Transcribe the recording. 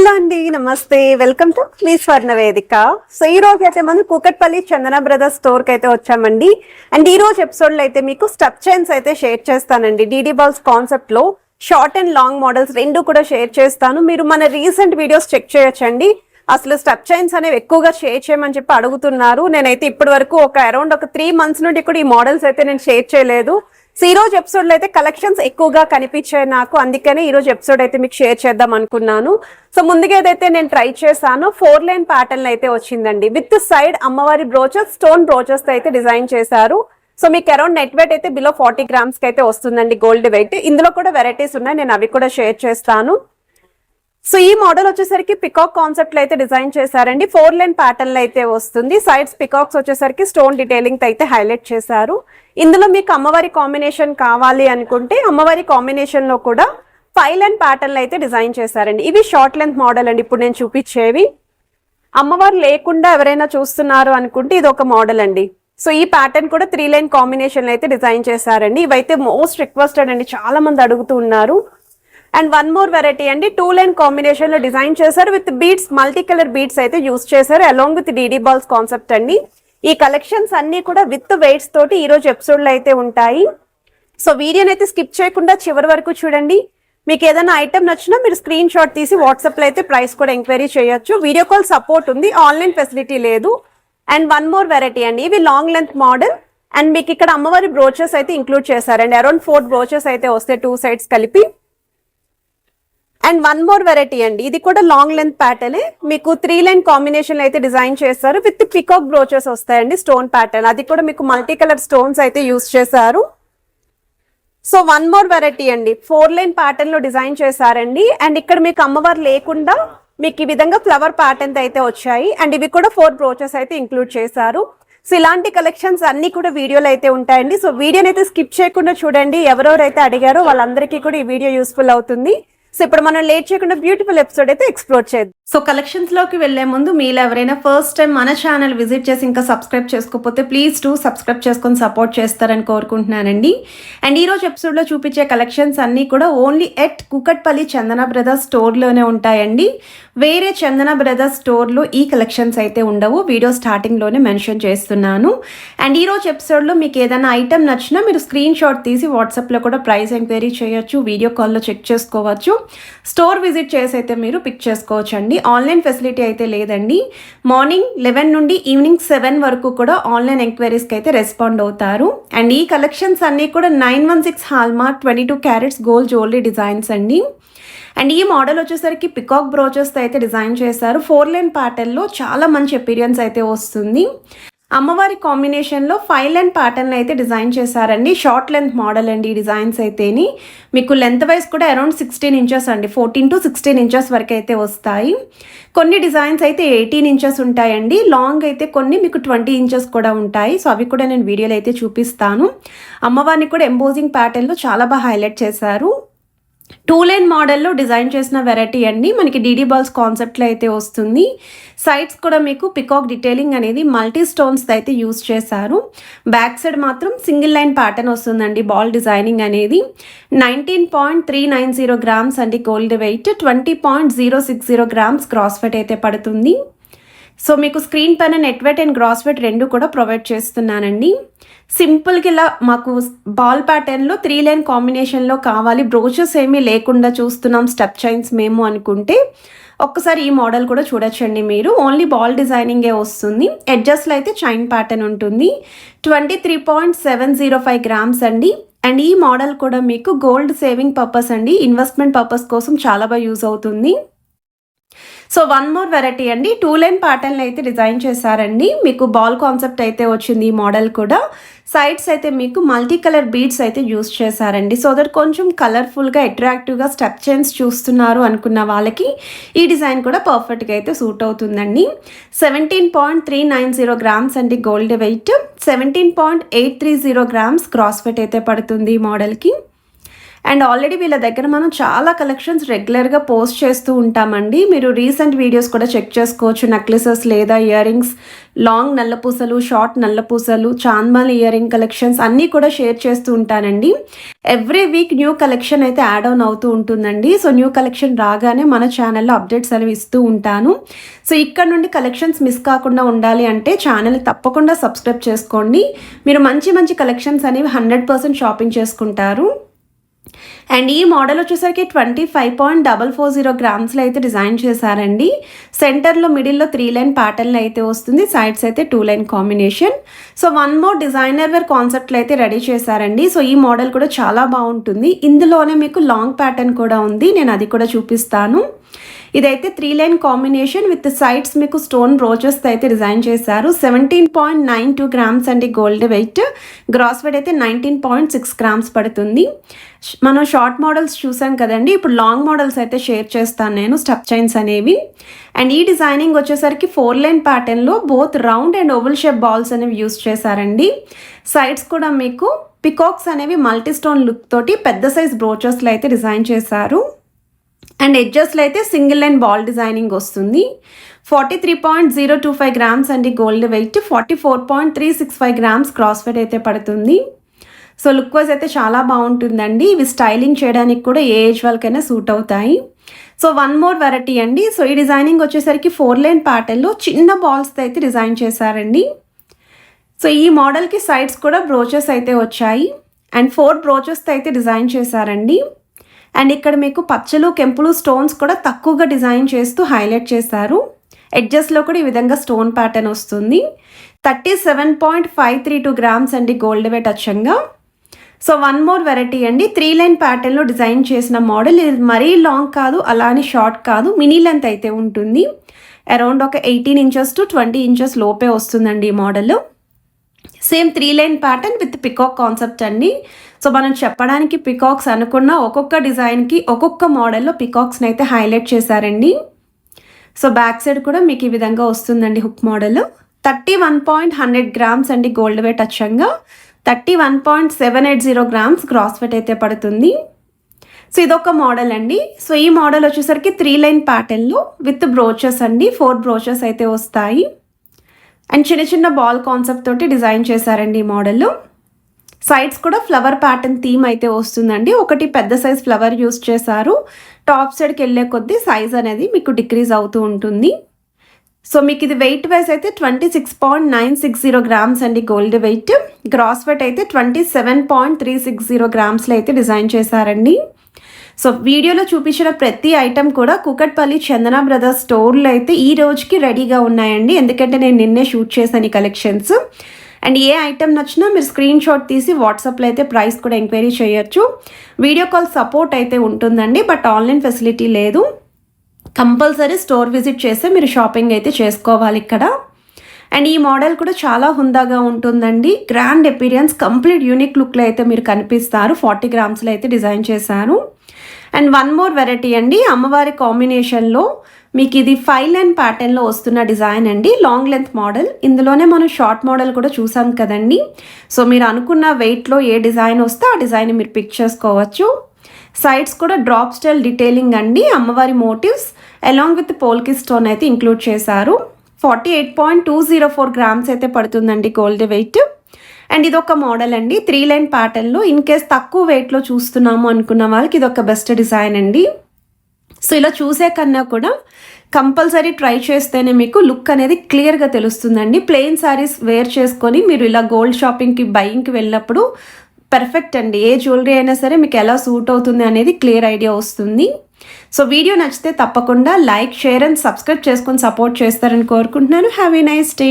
Hello అండి, నమస్తే. Welcome to me స్వర్ణ వేదిక. సో ఈ రోజు అయితే మనం కూకట్పల్లి చందన బ్రదర్స్ స్టోర్ కి అయితే వచ్చామండి. అండ్ ఈ రోజు ఎపిసోడ్ లో అయితే మీకు స్టెప్ చైన్స్ అయితే షేర్ చేస్తానండి. డీడీ బాల్స్ కాన్సెప్ట్ లో షార్ట్ అండ్ లాంగ్ మోడల్స్ రెండు కూడా షేర్ చేస్తాను. మీరు మన రీసెంట్ వీడియోస్ చెక్ చేయొచ్చండి. అసలు స్టెప్ చైన్స్ అనేవి ఎక్కువగా షేర్ చేయమని చెప్పి అడుగుతున్నారు. నేనైతే ఇప్పటి వరకు అరౌండ్ 3 months నుండి కూడా ఈ మోడల్స్ అయితే నేను షేర్ చేయలేదు. సో ఈ రోజు ఎపిసోడ్ లో అయితే కలెక్షన్స్ ఎక్కువగా కనిపించాయి నాకు, అందుకనే ఈ రోజు ఎపిసోడ్ అయితే మీకు షేర్ చేద్దాం అనుకున్నాను. సో ముందుగా ఏదైతే నేను ట్రై చేశాను 4 లైన్ ప్యాటర్న్ అయితే వచ్చిందండి. విత్ సైడ్ అమ్మవారి బ్రోచెస్, స్టోన్ బ్రోచెస్ తో అయితే డిజైన్ చేశారు. సో మీకు అరౌండ్ నెట్ వెయిట్ అయితే బిలో 40 grams కి అయితే వస్తుందండి గోల్డ్ వెయిట్. ఇందులో కూడా వెరైటీస్ ఉన్నాయి, నేను అవి కూడా షేర్ చేస్తాను. సో ఈ మోడల్ వచ్చేసరికి పికాక్ కాన్సెప్ట్ లో అయితే డిజైన్ చేశారండి. 4 లైన్ ప్యాటర్న్ లో అయితే వస్తుంది. సైడ్స్ పికాక్స్ వచ్చేసరికి స్టోన్ డీటెయిలింగ్ అయితే హైలైట్ చేశారు. ఇందులో మీకు అమ్మవారి కాంబినేషన్ కావాలి అనుకుంటే అమ్మవారి కాంబినేషన్ లో కూడా 5 లైన్ ప్యాటర్న్ లో అయితే డిజైన్ చేశారండి. ఇవి షార్ట్ లెంత్ మోడల్ అండి ఇప్పుడు నేను చూపించేవి. అమ్మవారు లేకుండా ఎవరైనా చూస్తున్నారు అనుకుంటే ఇది ఒక మోడల్ అండి. సో ఈ ప్యాటర్న్ కూడా 3 లైన్ కాంబినేషన్ లో అయితే డిజైన్ చేశారండి. ఇవైతే మోస్ట్ రిక్వెస్టెడ్ అండి, చాలా మంది అడుగుతూ ఉన్నారు. అండ్ వన్ మోర్ వెరైటీ అండి, 2 లైన్ కాంబినేషన్ లో డిజైన్ చేశారు. With beads, multi colour beads అయితే యూస్ చేశారు along with DD balls concept అండి. ఈ కలెక్షన్స్ అన్ని కూడా విత్ వెయిట్స్ తోటి ఈ రోజు ఎపిసోడ్ లో అయితే ఉంటాయి. సో వీడియోని అయితే స్కిప్ చేయకుండా చివరి వరకు చూడండి. మీకు ఏదైనా ఐటమ్ నచ్చినా మీరు స్క్రీన్ షాట్ తీసి వాట్సాప్ లో అయితే ప్రైస్ కూడా ఎంక్వైరీ చేయొచ్చు. వీడియో కాల్ సపోర్ట్ ఉంది, ఆన్లైన్ ఫెసిలిటీ లేదు. అండ్ వన్ మోర్ వెరైటీ అండి, ఇవి లాంగ్ లెంత్ మోడల్. అండ్ మీకు ఇక్కడ అమ్మవారి బ్రోచెస్ అయితే ఇంక్లూడ్ చేశారండి. అరౌండ్ 4 బ్రోచెస్ అయితే వస్తాయి 2 sides కలిపి. అండ్ వన్ మోర్ వెరైటీ అండి, ఇది కూడా లాంగ్ లెంత్ ప్యాటర్న్. మీకు 3 లైన్ కాంబినేషన్ అయితే డిజైన్ చేస్తారు. విత్ పికాక్ బ్రోచెస్ వస్తాయండి, స్టోన్ ప్యాటర్న్. అది కూడా మీకు మల్టీ కలర్ స్టోన్స్ అయితే యూస్ చేశారు. సో వన్ మోర్ వెరైటీ అండి, 4 లైన్ ప్యాటర్న్ లో డిజైన్ చేశారండి. అండ్ ఇక్కడ మీకు అమ్మవారు లేకుండా మీకు ఈ విధంగా ఫ్లవర్ ప్యాటర్న్ అయితే వచ్చాయి. అండ్ ఇవి కూడా 4 బ్రోచెస్ అయితే ఇంక్లూడ్ చేశారు. సో ఇలాంటి కలెక్షన్స్ అన్ని కూడా వీడియోలో అయితే ఉంటాయండి. సో వీడియోని అయితే స్కిప్ చేయకుండా చూడండి. ఎవరెవరైతే అడిగారో వాళ్ళందరికీ కూడా ఈ వీడియో యూస్ఫుల్ అవుతుంది. సో ఇప్పుడు మనం లేట్ చేయకుండా బ్యూటిఫుల్ ఎపిసోడ్ అయితే ఎక్స్ప్లోర్ చేద్దాం. సో కలెక్షన్స్ లోకి వెళ్లే ముందు మీలో ఎవరైనా ఫస్ట్ టైం మన ఛానల్ విజిట్ చేసి ఇంకా సబ్స్క్రైబ్ చేసుకోకపోతే ప్లీజ్ సబ్స్క్రైబ్ చేసుకొని సపోర్ట్ చేస్తారని కోరుకుంటున్నానండి. అండ్ ఈ రోజు ఎపిసోడ్ లో చూపించే కలెక్షన్స్ అన్ని కూడా only at Kukatpally Chandana brothers store లోనే ఉంటాయండి. వేరే చందన బ్రదర్స్ స్టోర్ లో ఈ కలెక్షన్స్ అయితే ఉండవు, వీడియో స్టార్టింగ్ లోనే మెన్షన్ చేస్తున్నాను. అండ్ ఈ రోజు ఎపిసోడ్ లో మీకు ఏదైనా ఐటమ్ నచ్చినా మీరు స్క్రీన్ షాట్ తీసి వాట్సాప్ లో కూడా ప్రైస్ ఎంక్వైరీ చేయొచ్చు, వీడియో కాల్లో చెక్ చేసుకోవచ్చు. స్టోర్ విజిట్ చేసి అయితే మీరు పిక్ చేసుకోవచ్చు అండి. ఆన్లైన్ ఫెసిలిటీ అయితే లేదండి. మార్నింగ్ 11 నుండి ఈవినింగ్ 7 వరకు కూడా ఆన్లైన్ ఎంక్వైరీస్కి అయితే రెస్పాండ్ అవుతారు. అండ్ ఈ కలెక్షన్స్ అన్నీ కూడా 916 hallmark 22 carats gold jewellery designs అండి. అండ్ ఈ మోడల్ వచ్చేసరికి పికాక్ బ్రోచెస్తో అయితే డిజైన్ చేశారు. 4 లైన్ ప్యాటర్న్లో చాలా మంచి అపీరియన్స్ అయితే వస్తుంది. అమ్మవారి కాంబినేషన్లో 5 లైన్ ప్యాటర్న్ అయితే డిజైన్ చేశారండి. షార్ట్ లెంత్ మోడల్ అండి ఈ డిజైన్స్ అయితేని. మీకు లెంత్ వైజ్ కూడా అరౌండ్ 16 inches అండి, 14 to 16 inches వరకు అయితే వస్తాయి. కొన్ని డిజైన్స్ అయితే 18 inches ఉంటాయండి. లాంగ్ అయితే కొన్ని మీకు 20 inches కూడా ఉంటాయి. సో అవి కూడా నేను వీడియోలో అయితే చూపిస్తాను. అమ్మవారిని కూడా ఎంబోజింగ్ ప్యాటర్న్లో చాలా బాగా హైలైట్ చేశారు. 2 లైన్ మోడల్లో డిజైన్ చేసిన వెరైటీ అండి. మనకి డీడీ బాల్స్ కాన్సెప్ట్లో అయితే వస్తుంది. సైడ్స్ కూడా మీకు పికాక్ డీటెయిలింగ్ అనేది మల్టీ స్టోన్స్ అయితే యూస్ చేశారు. బ్యాక్ సైడ్ మాత్రం సింగిల్ లైన్ ప్యాటర్న్ వస్తుందండి. బాల్ డిజైనింగ్ అనేది 19.390 grams అండి gold weight, 20.060 grams gross weight అయితే పడుతుంది. సో మీకు స్క్రీన్ పైన net weight and gross weight రెండు కూడా ప్రొవైడ్ చేస్తున్నానండి. సింపుల్గా ఇలా మాకు బాల్ ప్యాటర్న్లో 3 లైన్ కాంబినేషన్లో కావాలి, బ్రోచెస్ ఏమీ లేకుండా చూస్తున్నాం స్టెప్ చైన్స్ మేము అనుకుంటే ఒక్కసారి ఈ మోడల్ కూడా చూడొచ్చండి మీరు. ఓన్లీ బాల్ డిజైనింగే వస్తుంది. ఎడ్జస్ట్లో అయితే చైన్ ప్యాటర్న్ ఉంటుంది. 23.705 grams అండి. అండ్ ఈ మోడల్ కూడా మీకు గోల్డ్ సేవింగ్ పర్పస్ అండి, ఇన్వెస్ట్మెంట్ పర్పస్ కోసం చాలా బాగా యూజ్ అవుతుంది. సో వన్ మోర్ వెరైటీ అండి, 2 లైన్ ప్యాటర్న్ అయితే డిజైన్ చేశారండి. మీకు బాల్ కాన్సెప్ట్ అయితే వచ్చింది ఈ మోడల్ కూడా. సైడ్స్ అయితే మీకు మల్టీ కలర్ బీడ్స్ అయితే యూస్ చేశారండి. సో దట్ కొంచెం కలర్ఫుల్గా అట్రాక్టివ్గా స్టెప్ చైన్స్ చూస్తున్నారు అనుకున్న వాళ్ళకి ఈ డిజైన్ కూడా పర్ఫెక్ట్గా అయితే సూట్ అవుతుందండి. 17.390 grams అండి gold wait, 17.830 grams gross weight అయితే పడుతుంది ఈ మోడల్కి. అండ్ ఆల్రెడీ వీళ్ళ దగ్గర మనం చాలా కలెక్షన్స్ రెగ్యులర్గా పోస్ట్ చేస్తూ ఉంటామండి. మీరు రీసెంట్ వీడియోస్ కూడా చెక్ చేసుకోవచ్చు. నెక్లెసెస్ లేదా ఇయర్ రింగ్స్, లాంగ్ నల్లపూసలు, షార్ట్ నల్లపూసలు, చాంద్మాల్ ఇయర్ రింగ్ కలెక్షన్స్ అన్నీ కూడా షేర్ చేస్తూ ఉంటానండి. ఎవ్రీ వీక్ న్యూ కలెక్షన్ అయితే యాడ్ ఆన్ అవుతూ ఉంటుందండి. సో న్యూ కలెక్షన్ రాగానే మన ఛానల్లో అప్డేట్స్ అనేవి ఇస్తూ ఉంటాను. సో ఇక్కడ నుండి కలెక్షన్స్ మిస్ కాకుండా ఉండాలి అంటే ఛానల్ తప్పకుండా సబ్స్క్రైబ్ చేసుకోండి. మీరు మంచి మంచి కలెక్షన్స్ అనేవి 100% షాపింగ్ చేసుకుంటారు. అండ్ ఈ మోడల్ వచ్చేసరికి 25.440 గ్రామ్స్లో అయితే డిజైన్ చేశారండి. సెంటర్లో మిడిల్లో 3 లైన్ ప్యాటర్న్లో అయితే వస్తుంది, సైడ్స్ అయితే 2 line combination. So one more designer wear కాన్సెప్ట్లో అయితే రెడీ చేశారండి. సో ఈ మోడల్ కూడా చాలా బాగుంటుంది. ఇందులోనే మీకు లాంగ్ ప్యాటర్న్ కూడా ఉంది, నేను అది కూడా చూపిస్తాను. ఇదైతే 3 లైన్ కాంబినేషన్ విత్ సైడ్స్ మీకు స్టోన్ బ్రోచెస్ అయితే డిజైన్ చేశారు. 17.92 గ్రామ్స్ అండి గోల్డ్ వెయిట్. గ్రాస్ వెయిట్ అయితే 19.6 గ్రామ్స్ పడుతుంది. మనం షార్ట్ మోడల్స్ చూసాం కదండి, ఇప్పుడు లాంగ్ మోడల్స్ అయితే షేర్ చేస్తాను నేను, స్టెప్ చైన్స్ అనేవి. అండ్ ఈ డిజైనింగ్ వచ్చేసరికి 4 లైన్ ప్యాటర్న్లో both round and oval shape balls అనేవి యూస్ చేశారండి. సైడ్స్ కూడా మీకు పికాక్స్ అనేవి మల్టీ స్టోన్ లుక్ తోటి పెద్ద సైజ్ బ్రోచెస్లో అయితే డిజైన్ చేశారు. అండ్ ఎడ్జెస్లో అయితే సింగిల్ లైన్ బాల్ డిజైనింగ్ వస్తుంది. 43.025 గ్రామ్స్ అండి gold wait. 44.365 grams cross weight అయితే పడుతుంది. సో లుక్ వైజ్ అయితే చాలా బాగుంటుందండి. ఇవి స్టైలింగ్ చేయడానికి కూడా ఏ ఏజ్ వాళ్ళకైనా సూట్ అవుతాయి. సో వన్ మోర్ వెరైటీ అండి. సో ఈ డిజైనింగ్ వచ్చేసరికి 4 లైన్ ప్యాటర్న్లో చిన్న బాల్స్తో అయితే డిజైన్ చేశారండి. సో ఈ మోడల్కి సైడ్స్ కూడా బ్రోచెస్ అయితే వచ్చాయి అండ్ 4 బ్రోచెస్తో అయితే డిజైన్ చేశారండి. అండ్ ఇక్కడ మీకు పచ్చలు, కెంపులు, స్టోన్స్ కూడా తక్కువగా డిజైన్ చేస్తూ హైలైట్ చేశారు. ఎడ్జెస్లో కూడా ఈ విధంగా స్టోన్ ప్యాటర్న్ వస్తుంది. 37.532 గ్రామ్స్ అండి గోల్డ్ వెయిట్ అచ్చంగా. సో వన్ మోర్ వెరైటీ అండి. 3 లైన్ ప్యాటర్న్లో డిజైన్ చేసిన మోడల్. ఇది మరీ లాంగ్ కాదు, అలానే షార్ట్ కాదు, మినీ లెంత్ అయితే ఉంటుంది. అరౌండ్ ఒక 18 ఇంచెస్ టు 20 ఇంచెస్ లోపే వస్తుందండి ఈ model. Same 3 line pattern with peacock concept అండి. సో మనం చెప్పడానికి పికాక్స్ అనుకున్న ఒక్కొక్క డిజైన్కి ఒక్కొక్క మోడల్లో పికాక్స్ని అయితే హైలైట్ చేశారండి. సో బ్యాక్ సైడ్ కూడా మీకు ఈ విధంగా వస్తుందండి హుక్ మోడల్. 31.100 గ్రామ్స్ అండి గోల్డ్ వెయిట్ అచ్చంగా. 31.780 గ్రామ్స్ గ్రాస్ వెయిట్ అయితే పడుతుంది. సో ఇదొక మోడల్ అండి. సో ఈ మోడల్ వచ్చేసరికి 3 లైన్ ప్యాటర్న్లో విత్ బ్రోచెస్ అండి. 4 బ్రోచెస్ అయితే వస్తాయి అండ్ చిన్న చిన్న బాల్ కాన్సెప్ట్ తోటి డిజైన్ చేశారండి ఈ మోడల్. సైడ్స్ కూడా ఫ్లవర్ ప్యాటర్న్ థీమ్ అయితే వస్తుందండి. ఒకటి పెద్ద సైజ్ ఫ్లవర్ యూస్ చేశారు. టాప్ సైడ్కి వెళ్ళే కొద్దీ సైజ్ అనేది మీకు డిక్రీజ్ అవుతూ ఉంటుంది. సో మీకు ఇది వెయిట్ వైజ్ అయితే 26.960 గ్రామ్స్ అండి గోల్డ్ వెయిట్. గ్రాస్ వెయిట్ అయితే 27.360 గ్రామ్స్లో అయితే డిజైన్ చేశారండి. సో వీడియోలో చూపించిన ప్రతి ఐటమ్ కూడా కూకట్పల్లి చందన బ్రదర్స్ స్టోర్లో అయితే ఈ రోజుకి రెడీగా ఉన్నాయండి. ఎందుకంటే నేను నిన్నే షూట్ చేశాను ఈ కలెక్షన్స్. అండ్ ఏ ఐటమ్ నచ్చినా మీరు స్క్రీన్ షాట్ తీసి వాట్సాప్లో అయితే ప్రైస్ కూడా ఎంక్వైరీ చేయొచ్చు. వీడియో కాల్ సపోర్ట్ అయితే ఉంటుందండి, బట్ ఆన్లైన్ ఫెసిలిటీ లేదు. కంపల్సరీ స్టోర్ విజిట్ చేస్తే మీరు షాపింగ్ అయితే చేసుకోవాలి ఇక్కడ. అండ్ ఈ మోడల్ కూడా చాలా హుందాగా ఉంటుందండి. గ్రాండ్ అపీరియన్స్, కంప్లీట్ యూనిక్ లుక్లో అయితే మీరు కనిపిస్తారు. 40 గ్రామ్స్లో అయితే డిజైన్ చేశారు. అండ్ వన్ మోర్ వెరైటీ అండి. అమ్మవారి కాంబినేషన్లో మీకు ఇది 5 లైన్ ప్యాటర్న్లో వస్తున్న డిజైన్ అండి. Long length model. ఇందులోనే మనం షార్ట్ మోడల్ కూడా చూసాం కదండి. సో మీరు అనుకున్న వెయిట్లో ఏ డిజైన్ వస్తే ఆ డిజైన్ మీరు పిక్ చేసుకోవచ్చు. సైడ్స్ కూడా డ్రాప్ స్టైల్ డీటెయిలింగ్ అండి. అమ్మవారి మోటివ్స్ అలాంగ్ విత్ పోల్కి స్టోన్ అయితే ఇంక్లూడ్ చేశారు. 48.204 గ్రామ్స్ అయితే పడుతుందండి గోల్డ్ వెయిట్. అండ్ ఇదొక మోడల్ అండి. 3 లైన్ ప్యాటర్న్లో ఇన్ కేస్ తక్కువ వెయిట్లో చూస్తున్నాము అనుకున్న వాళ్ళకి ఇదొక బెస్ట్ డిజైన్ అండి. సో ఇలా చూసే కన్నా కూడా కంపల్సరీ ట్రై చేస్తేనే మీకు లుక్ అనేది క్లియర్గా తెలుస్తుందండి. ప్లెయిన్ శారీస్ వేర్ చేసుకొని మీరు ఇలా గోల్డ్ షాపింగ్కి బయింగ్కి వెళ్ళినప్పుడు పర్ఫెక్ట్ అండి. ఏ జ్యువెలరీ అయినా సరే మీకు ఎలా సూట్ అవుతుంది అనేది క్లియర్ ఐడియా వస్తుంది. సో వీడియో నచ్చితే తప్పకుండా లైక్, షేర్ అండ్ సబ్స్క్రైబ్ చేసుకొని సపోర్ట్ చేస్తారని కోరుకుంటున్నాను. Have a nice day.